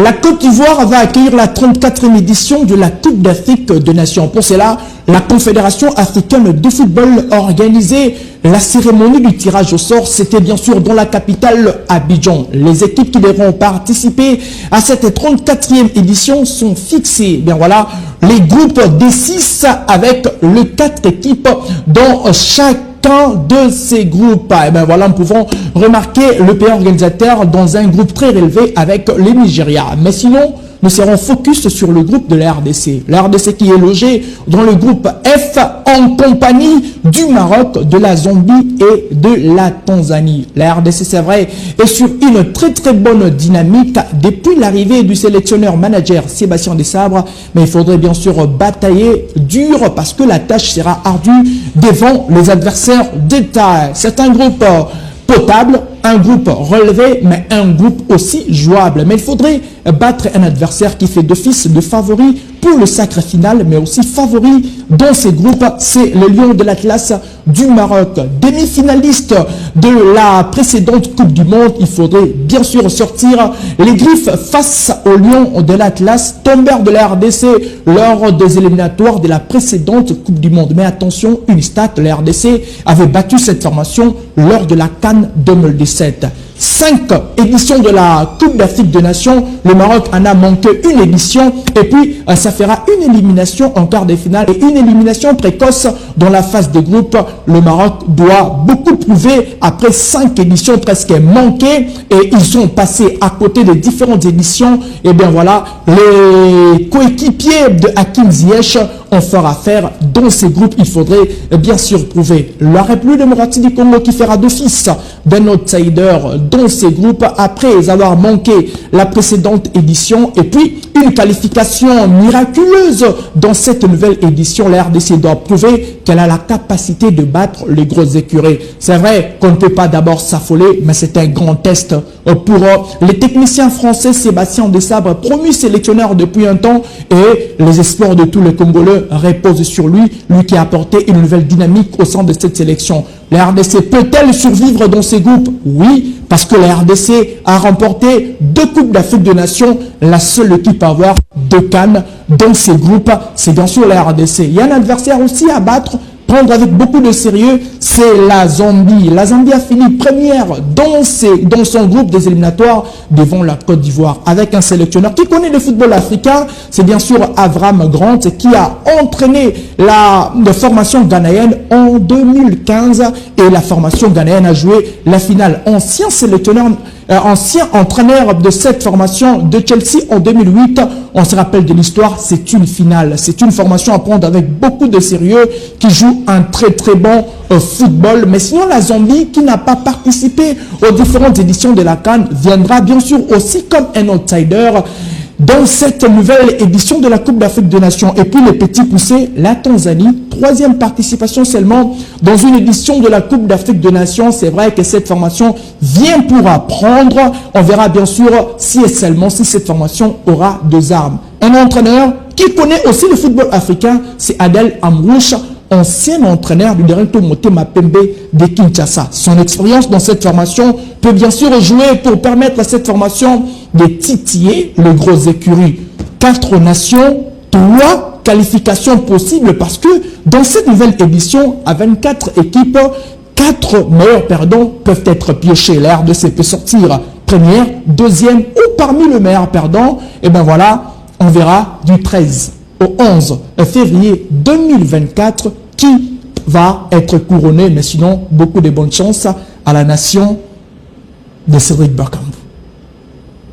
La Côte d'Ivoire va accueillir la 34e édition de la Coupe d'Afrique des Nations. Pour cela, la Confédération africaine de football a organisé la cérémonie du tirage au sort. C'était bien sûr dans la capitale Abidjan. Les équipes qui devront participer à cette 34e édition sont fixées. Bien voilà, les groupes des 6 avec les 4 équipes dans chaque de ces groupes. Et ben voilà, nous pouvons remarquer le pays organisateur dans un groupe très relevé avec les Nigeria. Mais sinon, nous serons focus sur le groupe de la RDC. La RDC qui est logé dans le groupe F en compagnie du Maroc, de la Zambie et de la Tanzanie. La RDC, c'est vrai, est sur une très bonne dynamique depuis l'arrivée du sélectionneur manager Sébastien Desabre. Mais il faudrait bien sûr batailler dur parce que la tâche sera ardue devant les adversaires d'État. C'est un groupe potable, un groupe relevé, mais un groupe aussi jouable. Mais il faudrait battre un adversaire qui fait d'office de favori pour le sacre final, mais aussi favori dans ces groupes. C'est le Lion de l'Atlas du Maroc. Demi-finaliste de la précédente Coupe du Monde, il faudrait bien sûr sortir les griffes face au Lion de l'Atlas, tombeur de la RDC lors des éliminatoires de la précédente Coupe du Monde. Mais attention, une stat, la RDC avait battu cette formation lors de la CAN 2017. 5 éditions de la Coupe d'Afrique des Nations, le Maroc en a manqué une édition et puis ça fera une élimination en quart de finale et une élimination précoce dans la phase de groupe. Le Maroc doit beaucoup prouver après 5 éditions presque manquées et ils sont passés à côté des différentes éditions. Et bien voilà, les coéquipiers de Hakim Ziyech on fera faire dans ces groupes. Il faudrait bien sûr prouver la République démocratique du Congo qui fera d'office d'un outsider dans ces groupes après avoir manqué la précédente édition et puis une qualification miraculeuse dans cette nouvelle édition. La RDC doit prouver qu'elle a la capacité de battre les grosses écuries. C'est vrai qu'on ne peut pas d'abord s'affoler, mais c'est un grand test pour les techniciens français. Sébastien Desabre, promu sélectionneur depuis un temps, et les espoirs de tous les Congolais reposent sur lui, lui qui a apporté une nouvelle dynamique au sein de cette sélection. La RDC peut-elle survivre dans ces groupes? Oui, parce que la RDC a remporté 2 Coupes d'Afrique des Nations, la seule équipe à avoir 2 CAN dans ces groupes, c'est bien sûr la RDC. Il y a un adversaire aussi à battre, prendre avec beaucoup de sérieux, c'est la Zambie. La Zambie a fini première dans son groupe des éliminatoires devant la Côte d'Ivoire avec un sélectionneur qui connaît le football africain. C'est bien sûr Avram Grant qui a entraîné la formation ghanéenne en 2015 et la formation ghanéenne a joué la finale. Ancien sélectionneur, ancien entraîneur de cette formation de Chelsea en 2008. On se rappelle de l'histoire, c'est une finale. C'est une formation à prendre avec beaucoup de sérieux qui joue un très bon football. Mais sinon, la Zambie, qui n'a pas participé aux différentes éditions de la CAN, viendra bien sûr aussi comme un outsider dans cette nouvelle édition de la Coupe d'Afrique des Nations. Et puis les petits poussés, la Tanzanie, 3e participation seulement dans une édition de la Coupe d'Afrique des Nations. C'est vrai que cette formation vient pour apprendre. On verra bien sûr si et seulement si cette formation aura 2 armes. Un entraîneur qui connaît aussi le football africain, c'est Adel Amrouche, ancien entraîneur du Directeur Motema Pembe de Kinshasa. Son expérience dans cette formation peut bien sûr jouer pour permettre à cette formation de titiller le gros écurie. 4 nations, 3 qualifications possibles parce que dans cette nouvelle édition, à 24 équipes, 4 meilleurs perdants peuvent être piochés. La RDC peut sortir première, 2e ou parmi le meilleur perdant. Et bien voilà, on verra du 13 au 11 février 2024 qui va être couronné. Mais sinon, beaucoup de bonnes chances à la nation de Cédric Bakam.